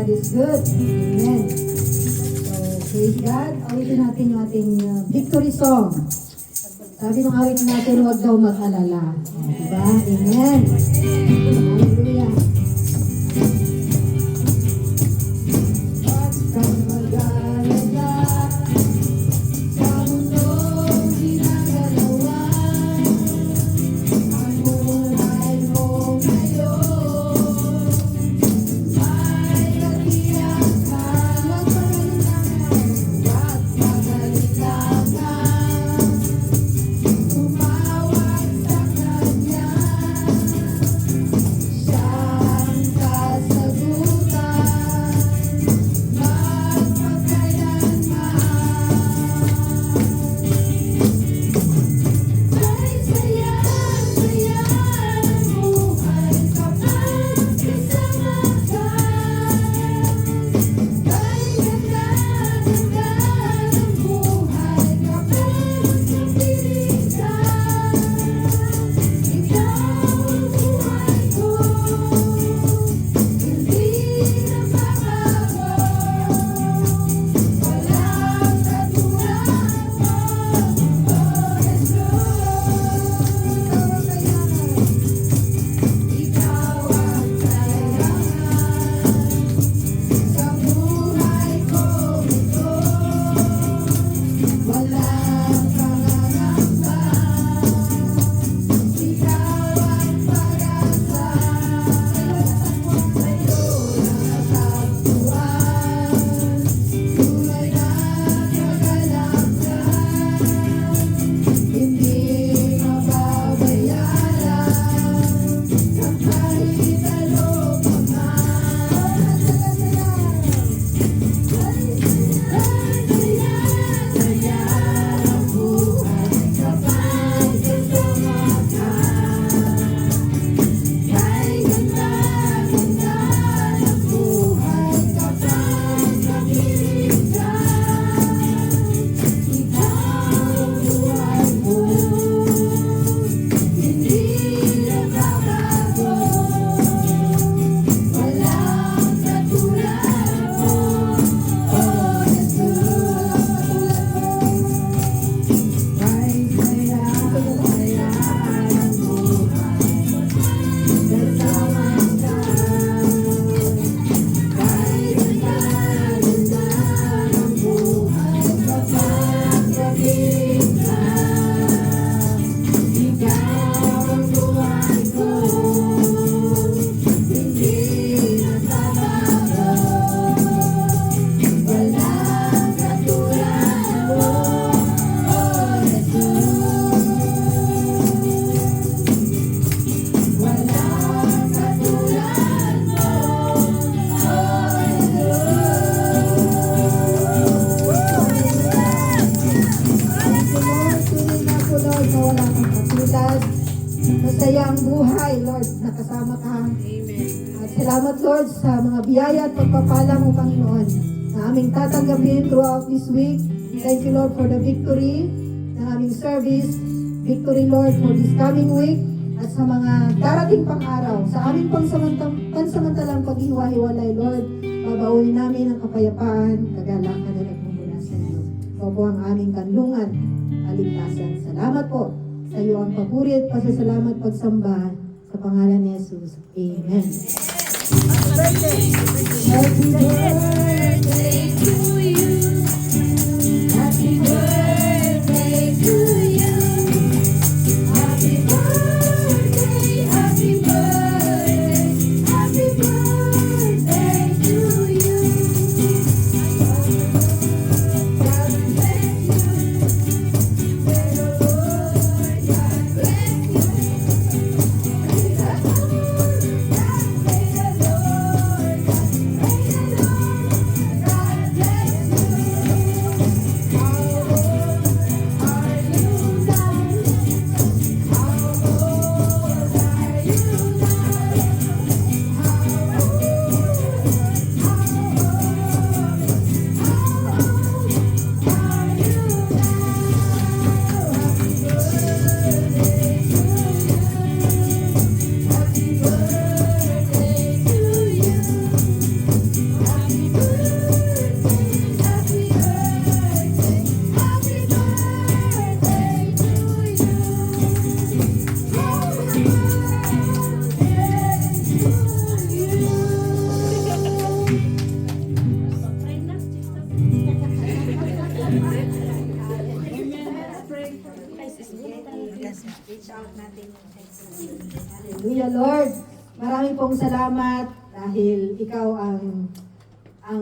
God is good. Amen. So, praise God. Awitin natin yung ating victory song. Sabi ng awit natin, huwag daw mag-alala. Diba? Amen. Hallelujah. Masaya ang buhay, Lord, nakasama ka. Amen. At salamat, Lord, sa mga biyaya at pagpapala mo, Panginoon, na aming tatanggapin throughout this week. Thank you, Lord, for the victory ng aming service. Victory, Lord, for this coming week. At sa mga darating pang araw, sa aming pansamantalang paghiwa-hiwalay, Lord, babaunin namin ang kapayapaan, kagalakan na nagmumula sa iyo. Ikaw po ang aming kanlungan, kaligtasan. Salamat po. Sa iyo ang papuri at pasasalamat pagsamba sa pangalan ni Jesus. Amen. Happy birthday to you. Happy birthday to you. Happy birthday, happy birthday, happy birthday to you. God bless you. pong salamat dahil ikaw ang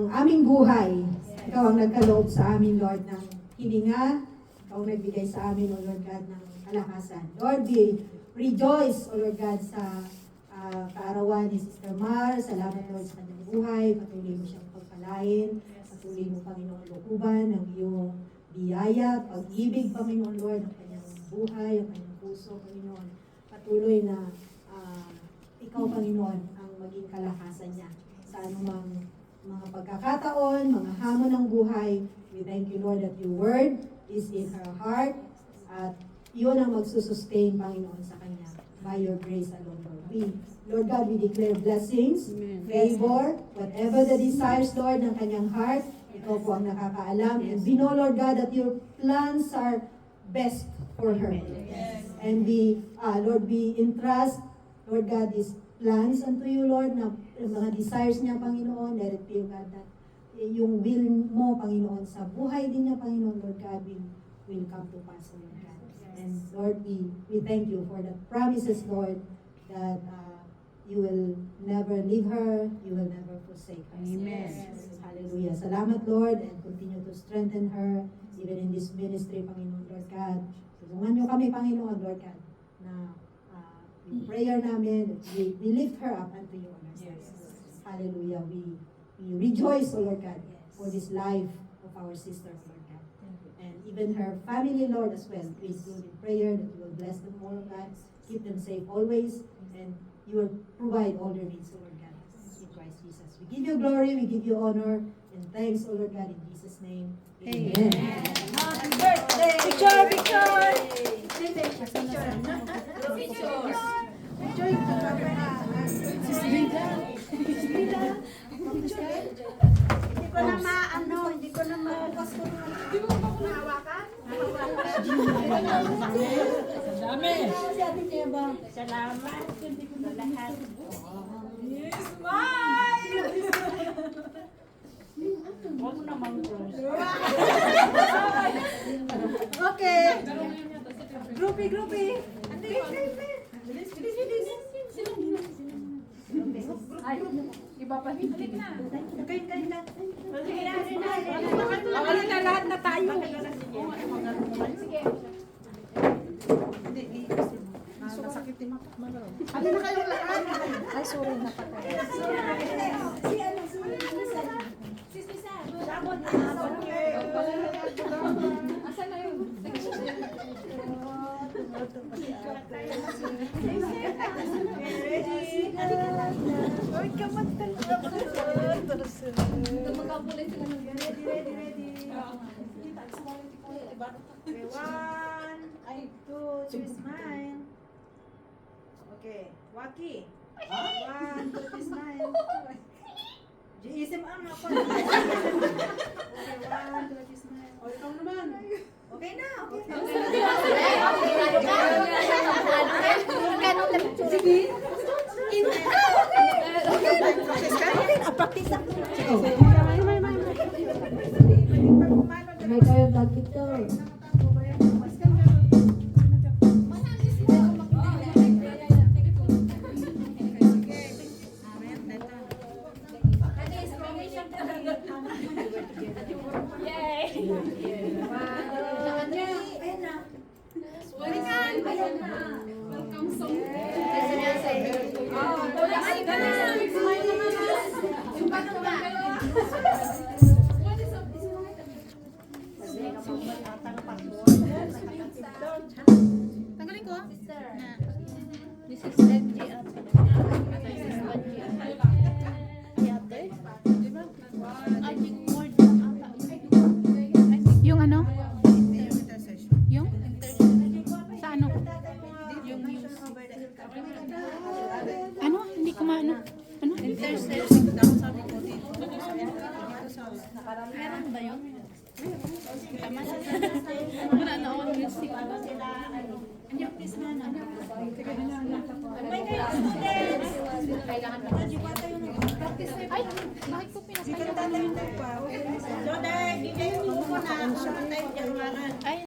aming buhay. Ikaw ang nagkaloob sa amin, Lord, ng hininga. Ikaw ang nagbigay sa amin, O Lord God, ng kalakasan. Lord, we rejoice, O Lord God, sa kaarawan ni Sister Mar. Salamat, Lord, sa kanyang buhay. Patuloy mo siyang pagpalain. Patuloy mo, Panginoon, lukuban ng iyong biyaya, pag-ibig, Panginoon, Lord, ang kanyang buhay, ang kanyang puso, Panginoon. Patuloy na ikaw, Panginoon, ang maging kalakasan niya sa anumang mga pagkakataon, mga hamon ng buhay. We thank you, Lord, that your word is in her heart at yun ang magsusustain, Panginoon, sa kanya by your grace alone, Lord. Lord God, we declare blessings, favor, whatever the desires, Lord, ng kanyang heart, ikaw po ang nakakaalam. And we know, Lord God, that your plans are best for her. And Lord, we entrust, Lord God, these plans unto you, Lord, na mga desires niya, Panginoon, let it be, God, that yung will mo, Panginoon, sa buhay din niya, Panginoon, Lord God, will come to pass, Lord God. And Lord, we thank you for the promises, Lord, that you will never leave her, you will never forsake her. Amen. Hallelujah. Salamat, Lord, and continue to strengthen her, even in this ministry, Panginoon, Lord God. Tulungan niyo kami, Panginoon, Lord God, na yung prayer namin, we lift her up unto you, Lord. Yes. Hallelujah. We rejoice, O Lord God, for this life of our sister, Lord God. And even her family, Lord, as well. We include in prayer that you will bless them all, God. Keep them safe always. And you will provide all their needs, O Lord God. In Christ Jesus. We give you glory, we give you honor, and thanks, O Lord God, in Jesus' name. Amen. Happy birthday! Picture! Hindi ko na mabukas ko nahawakan. Dami! Salamat sa lahat. Smile! Huwag naman ko. Okay. Groupie. Bilis. Ay, iba pa rin. Kain na. Wala na lahat na tayo. Sige. Masakit din ako. Ano na kayong lahat? Ay, sorry, napatay. Sabon na. Asan na yun? Ay, kamantal ka ba? Magkapulay sila ng ready. One, two, three, smile. Okay, Waki. One, two, three, smile. Isim ang ako. Okay, one, two, three, smile. O, ikaw naman. Okay na. Sige. May kayo pag-picture. Tanggalin ko. This is FG at yung ano? Yung? Sa ano? Yung news. Ano? Hindi ko maano. Ano? Intercession daw sabi ko dito. Meron ba yun? Tama siya. Wala na akong music. Andiyan, please na na. Ay, bakit ko pinapalala? Ay,